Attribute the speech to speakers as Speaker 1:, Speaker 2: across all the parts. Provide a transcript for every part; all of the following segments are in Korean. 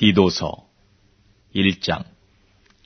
Speaker 1: 디도서 1장.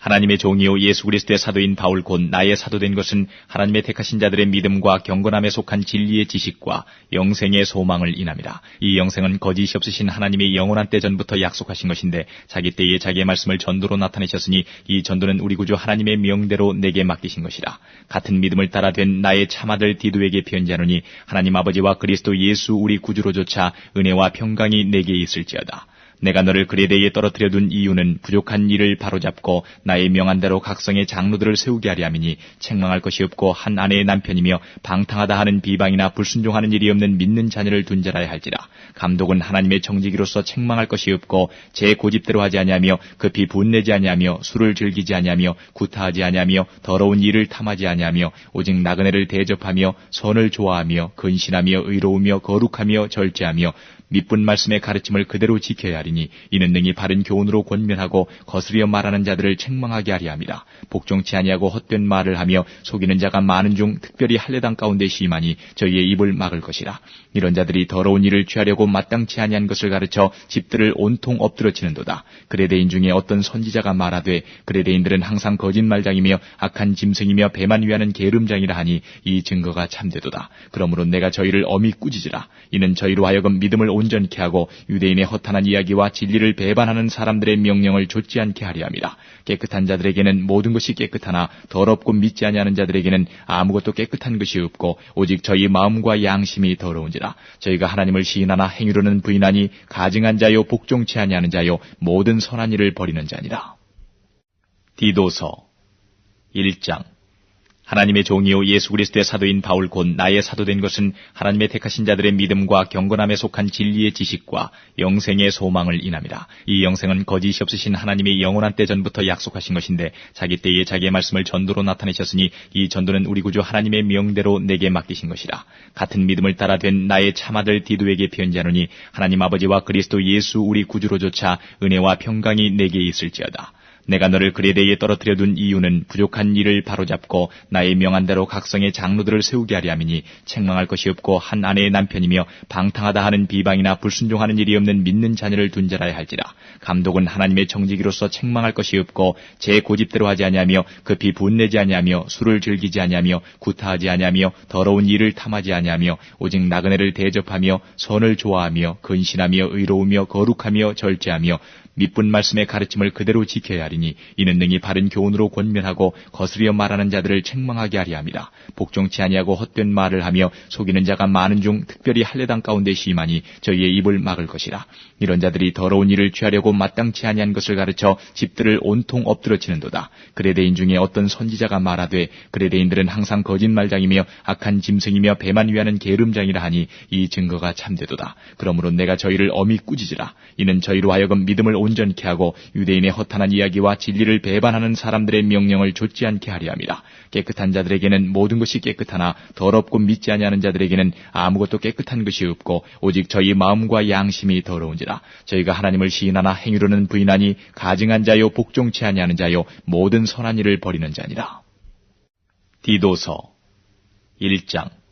Speaker 1: 하나님의 종이요 예수 그리스도의 사도인 바울 곧 나의 사도된 것은 하나님의 택하신 자들의 믿음과 경건함에 속한 진리의 지식과 영생의 소망을 인함이라. 이 영생은 거짓이 없으신 하나님의 영원한 때 전부터 약속하신 것인데 자기 때에 자기의 말씀을 전도로 나타내셨으니 이 전도는 우리 구주 하나님의 명대로 내게 맡기신 것이라. 같은 믿음을 따라 된 나의 참아들 디도에게 편지하노니 하나님 아버지와 그리스도 예수 우리 구주로조차 은혜와 평강이 내게 있을지어다. 내가 너를 그레데에 떨어뜨려 둔 이유는 부족한 일을 바로잡고 나의 명한대로 각성의 장로들을 세우게 하려 함이니 책망할 것이 없고 한 아내의 남편이며 방탕하다 하는 비방이나 불순종하는 일이 없는 믿는 자녀를 둔 자라야 할지라. 감독은 하나님의 정직이로서 책망할 것이 없고 제 고집대로 하지 아니하며 급히 분내지 아니하며 술을 즐기지 아니하며 구타하지 아니하며 더러운 일을 탐하지 아니하며 오직 나그네를 대접하며 선을 좋아하며 근신하며 의로우며 거룩하며 절제하며 미쁜 말씀의 가르침을 그대로 지켜야 하리니 이는 능히 바른 교훈으로 권면하고 거스려 말하는 자들을 책망하게 하리 함이라. 복종치 아니하고 헛된 말을 하며 속이는 자가 많은 중 특별히 할례당 가운데 심하니 저희의 입을 막을 것이라. 이런 자들이 더러운 일을 취하려고 마땅치 아니한 것을 가르쳐 집들을 온통 엎드러치는도다. 그레데인 중에 어떤 선지자가 말하되 그레데인들은 항상 거짓말장이며 악한 짐승이며 배만 위하는 게으름장이라 하니 이 증거가 참되도다. 그러므로 내가 저희를 엄히 꾸짖으라. 이는 저희로 하여금 믿음을 온전케 하고 유대인의 허탄한 이야기와 진리를 배반하는 사람들의 명령을 좇지 않게 하려 함이라. 깨끗한 자들에게는 모든 것이 깨끗하나 더럽고 믿지 아니하는 자들에게는 아무것도 깨끗한 것이 없고 오직 저희 마음과 양심이 더러운지라. 저희가 하나님을 시인하나 행위로는 부인하니 가증한 자요 복종치 아니하는 자요 모든 선한 일을 버리는 자니라. 디도서 1장. 하나님의 종이요 예수 그리스도의 사도인 바울 곧 나의 사도된 것은 하나님의 택하신 자들의 믿음과 경건함에 속한 진리의 지식과 영생의 소망을 인함이라. 이 영생은 거짓이 없으신 하나님의 영원한 때 전부터 약속하신 것인데 자기 때에 자기의 말씀을 전도로 나타내셨으니 이 전도는 우리 구주 하나님의 명대로 내게 맡기신 것이라. 같은 믿음을 따라 된 나의 참아들 디도에게 편지하노니 하나님 아버지와 그리스도 예수 우리 구주로조차 은혜와 평강이 내게 있을지어다. 내가 너를 그레데에 떨어뜨려 둔 이유는 부족한 일을 바로잡고 나의 명한대로 각성의 장로들을 세우게 하려 함이니 책망할 것이 없고 한 아내의 남편이며 방탕하다 하는 비방이나 불순종하는 일이 없는 믿는 자녀를 둔 자라야 할지라. 감독은 하나님의 정직이로서 책망할 것이 없고 제 고집대로 하지 아니하며 급히 분내지 아니하며 술을 즐기지 아니하며 구타하지 아니하며 더러운 일을 탐하지 아니하며 오직 나그네를 대접하며 선을 좋아하며 근신하며 의로우며 거룩하며 절제하며 미쁜 말씀의 가르침을 그대로 지켜야 하리니 이는 능히 바른 교훈으로 권면하고 거스려 말하는 자들을 책망하게 하리 함이라. 복종치 아니하고 헛된 말을 하며 속이는 자가 많은 중 특별히 할례당 가운데 심하니 저희의 입을 막을 것이라. 이런 자들이 더러운 일을 취하려고 마땅치 아니한 것을 가르쳐 집들을 온통 엎드러치는도다. 그레데인 중에 어떤 선지자가 말하되 그레데인들은 항상 거짓말장이며 악한 짐승이며 배만 위하는 게으름장이라 하니 이 증거가 참되도다. 그러므로 내가 저희를 엄히 꾸짖으라. 이는 저희로 하여금 믿음을 온전케 하고 유대인의 허탄한 이야기와 진리를 배반하는 사람들의 명령을 좇지 않게 하려 함이라. 깨끗한 자들에게는 모든 것이 깨끗하나 더럽고 믿지 아니하는 자들에게는 아무것도 깨끗한 것이 없고 오직 저희 마음과 양심이 더러운지라. 저희가 하나님을 시인하나 행위로는 부인하니 가증한 자요 복종치 아니하는 자요 모든 선한 일을 버리는 자니라. 디도서 1장.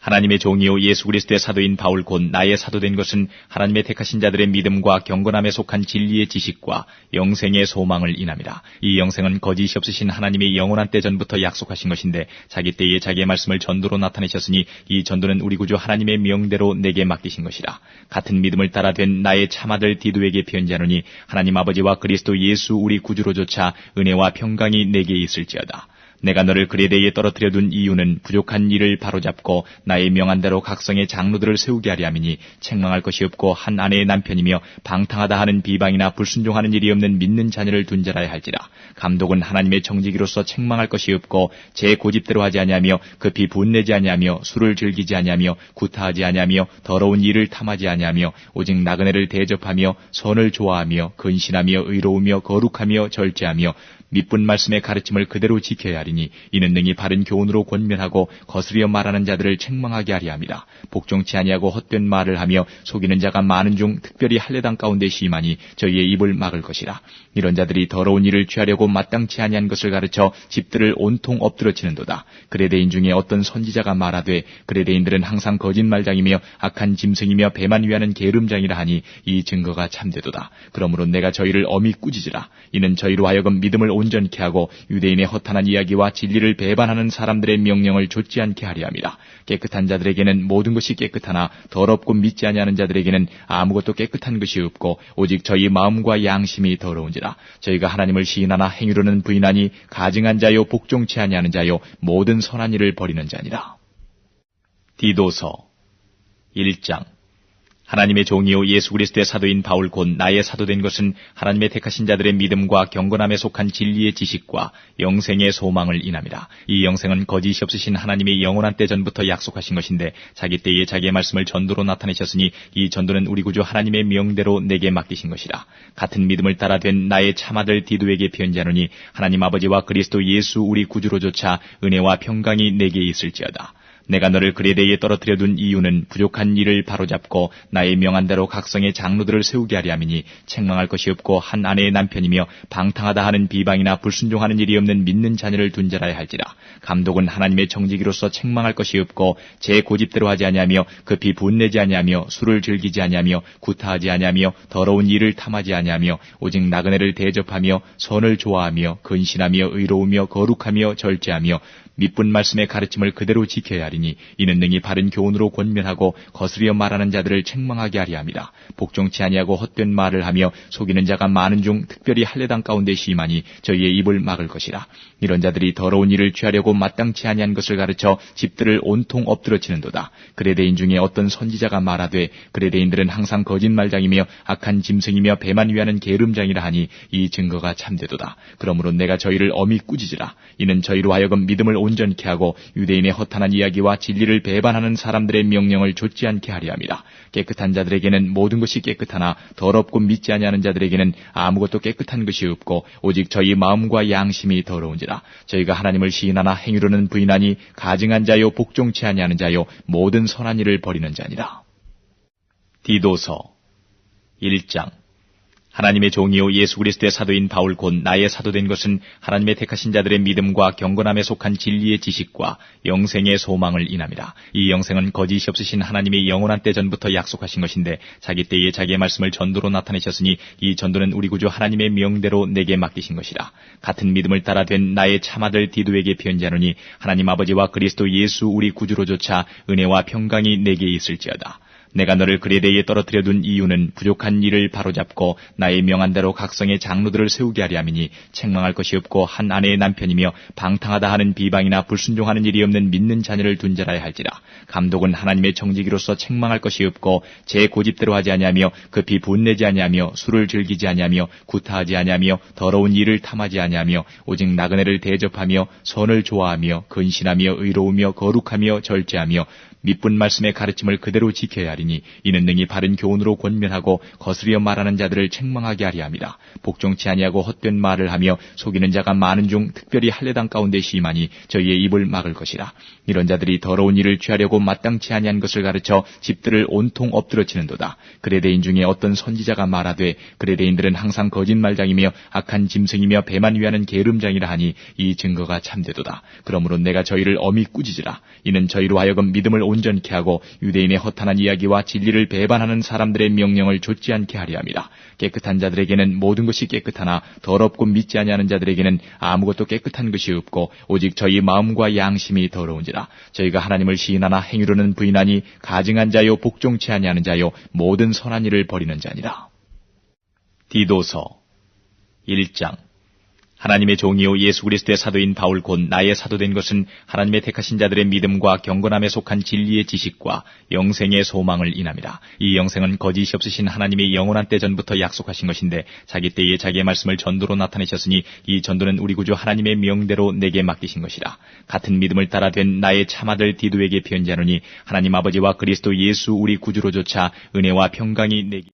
Speaker 1: 하나님의 종이요 예수 그리스도의 사도인 바울 곧 나의 사도된 것은 하나님의 택하신 자들의 믿음과 경건함에 속한 진리의 지식과 영생의 소망을 인함이라. 이 영생은 거짓이 없으신 하나님의 영원한 때 전부터 약속하신 것인데 자기 때에 자기의 말씀을 전도로 나타내셨으니 이 전도는 우리 구주 하나님의 명대로 내게 맡기신 것이라. 같은 믿음을 따라 된 나의 참아들 디도에게 편지하노니 하나님 아버지와 그리스도 예수 우리 구주로조차 은혜와 평강이 내게 있을지어다. 내가 너를 그레데에 떨어뜨려 둔 이유는 부족한 일을 바로잡고 나의 명한대로 각성의 장로들을 세우게 하려 함이니 책망할 것이 없고 한 아내의 남편이며 방탕하다 하는 비방이나 불순종하는 일이 없는 믿는 자녀를 둔 자라야 할지라. 감독은 하나님의 정직이로서 책망할 것이 없고 제 고집대로 하지 아니하며 급히 분내지 아니하며 술을 즐기지 아니하며 구타하지 아니하며 더러운 일을 탐하지 아니하며 오직 나그네를 대접하며 선을 좋아하며 근신하며 의로우며 거룩하며 절제하며 밑분 말씀의 가르침을 그대로 지켜야 하리니 이는 능히 바른 교훈으로 권면하고 거스려 말하는 자들을 책망하게 하리 함이라. 복종치 아니하고 헛된 말을 하며 속이는 자가 많은 중 특별히 할례당 가운데 심하니 저희의 입을 막을 것이라. 이런 자들이 더러운 일을 취하려고 마땅치 아니한 것을 가르쳐 집들을 온통 엎드러치는도다. 그레대인 중에 어떤 선지자가 말하되 그레대인들은 항상 거짓말장이며 악한 짐승이며 배만 위하는 게으름장이라 하니 이 증거가 참되도다. 그러므로 내가 저희를 엄히 꾸짖으라. 이는 저희로 하여금 믿음을 온전케 하고 유대인의 허탄한 이야기와 진리를 배반하는 사람들의 명령을 좇지 않게 하려 함이라. 깨끗한 자들에게는 모든 것이 깨끗하나 더럽고 믿지 아니하는 자들에게는 아무것도 깨끗한 것이 없고 오직 저희 마음과 양심이 더러운지라. 저희가 하나님을 시인하나 행위로는 부인하니 가증한 자요 복종치 아니하는 자요 모든 선한 일을 버리는 자니라. 디도서 1장. 하나님의 종이요 예수 그리스도의 사도인 바울 곧 나의 사도된 것은 하나님의 택하신 자들의 믿음과 경건함에 속한 진리의 지식과 영생의 소망을 인함이라. 이 영생은 거짓이 없으신 하나님의 영원한 때 전부터 약속하신 것인데 자기 때에 자기의 말씀을 전도로 나타내셨으니 이 전도는 우리 구주 하나님의 명대로 내게 맡기신 것이라. 같은 믿음을 따라 된 나의 참아들 디도에게 편지하노니 하나님 아버지와 그리스도 예수 우리 구주로조차 은혜와 평강이 내게 있을지어다. 내가 너를 그레데에 떨어뜨려 둔 이유는 부족한 일을 바로잡고 나의 명한대로 각성의 장로들을 세우게 하려 함이니 책망할 것이 없고 한 아내의 남편이며 방탕하다 하는 비방이나 불순종하는 일이 없는 믿는 자녀를 둔 자라야 할지라. 감독은 하나님의 정직이로서 책망할 것이 없고 제 고집대로 하지 아니하며 급히 분내지 아니하며 술을 즐기지 아니하며 구타하지 아니하며 더러운 일을 탐하지 아니하며 오직 나그네를 대접하며 선을 좋아하며 근신하며 의로우며 거룩하며 절제하며 밑분 말씀의 가르침을 그대로 지켜야 하리니 이는 능히 바른 교훈으로 권면하고 거스려 말하는 자들을 책망하게 하리 함이라. 복종치 아니하고 헛된 말을 하며 속이는 자가 많은 중 특별히 할례당 가운데 심하니 저희의 입을 막을 것이라. 이런 자들이 더러운 일을 취하려고 마땅치 아니한 것을 가르쳐 집들을 온통 엎드러치는도다. 그레대인 중에 어떤 선지자가 말하되 그레대인들은 항상 거짓말장이며 악한 짐승이며 배만 위하는 게으름장이라 하니 이 증거가 참되도다. 그러므로 내가 저희를 엄히 꾸짖으라. 이는 저희로 하여금 믿음을 온전케 하고 유대인의 허탄한 이야기와 진리를 배반하는 사람들의 명령을 좇지 않게 하려 함이라. 깨끗한 자들에게는 모든 것이 깨끗하나 더럽고 믿지 아니하는 자들에게는 아무것도 깨끗한 것이 없고 오직 저희 마음과 양심이 더러운지라. 저희가 하나님을 시인하나 행위로는 부인하니 가증한 자요 복종치 아니하는 자요 모든 선한 일을 버리는 자니라. 디도서 1장. 하나님의 종이요 예수 그리스도의 사도인 바울 곧 나의 사도된 것은 하나님의 택하신 자들의 믿음과 경건함에 속한 진리의 지식과 영생의 소망을 인함이라. 이 영생은 거짓이 없으신 하나님의 영원한 때 전부터 약속하신 것인데 자기 때에 자기의 말씀을 전도로 나타내셨으니 이 전도는 우리 구주 하나님의 명대로 내게 맡기신 것이라. 같은 믿음을 따라 된 나의 참아들 디도에게 편지하노니 하나님 아버지와 그리스도 예수 우리 구주로조차 은혜와 평강이 내게 있을지어다. 내가 너를 그레데에 떨어뜨려 둔 이유는 부족한 일을 바로잡고 나의 명한대로 각성의 장로들을 세우게 하려 함이니 책망할 것이 없고 한 아내의 남편이며 방탕하다 하는 비방이나 불순종하는 일이 없는 믿는 자녀를 둔 자라야 할지라. 감독은 하나님의 정직이로서 책망할 것이 없고 제 고집대로 하지 아니하며 급히 분내지 아니하며 술을 즐기지 아니하며 구타하지 아니하며 더러운 일을 탐하지 아니하며 오직 나그네를 대접하며 선을 좋아하며 근신하며 의로우며 거룩하며 절제하며 밑분 말씀의 가르침을 그대로 지켜야 하리니 이는 능히 바른 교훈으로 권면하고 거스려 말하는 자들을 책망하게 하리 함이라. 복종치 아니하고 헛된 말을 하며 속이는 자가 많은 중 특별히 할례당 가운데 심하니 저희의 입을 막을 것이라. 이런 자들이 더러운 일을 취하려고 마땅치 아니한 것을 가르쳐 집들을 온통 엎드러치는도다. 그레대인 중에 어떤 선지자가 말하되 그레대인들은 항상 거짓말장이며 악한 짐승이며 배만 위하는 게으름장이라 하니 이 증거가 참되도다. 그러므로 내가 저희를 엄히 꾸짖으라. 이는 저희로 하여금 믿음을 온전케 하고 유대인의 허탄한 이야기와 진리를 배반하는 사람들의 명령을 좇지 않게 하려 함이라. 깨끗한 자들에게는 모든 것이 깨끗하나 더럽고 믿지 아니하는 자들에게는 아무것도 깨끗한 것이 없고 오직 저희 마음과 양심이 더러운지라. 저희가 하나님을 시인하나 행위로는 부인하니 가증한 자요 복종치 아니하는 자요 모든 선한 일을 버리는 자니라. 디도서 1장. 하나님의 종이요 예수 그리스도의 사도인 바울 곧 나의 사도된 것은 하나님의 택하신 자들의 믿음과 경건함에 속한 진리의 지식과 영생의 소망을 인함이라. 이 영생은 거짓이 없으신 하나님의 영원한 때 전부터 약속하신 것인데 자기 때에 자기의 말씀을 전도로 나타내셨으니 이 전도는 우리 구주 하나님의 명대로 내게 맡기신 것이라. 같은 믿음을 따라 된 나의 참아들 디도에게 편지하노니 하나님 아버지와 그리스도 예수 우리 구주로조차 은혜와 평강이 내게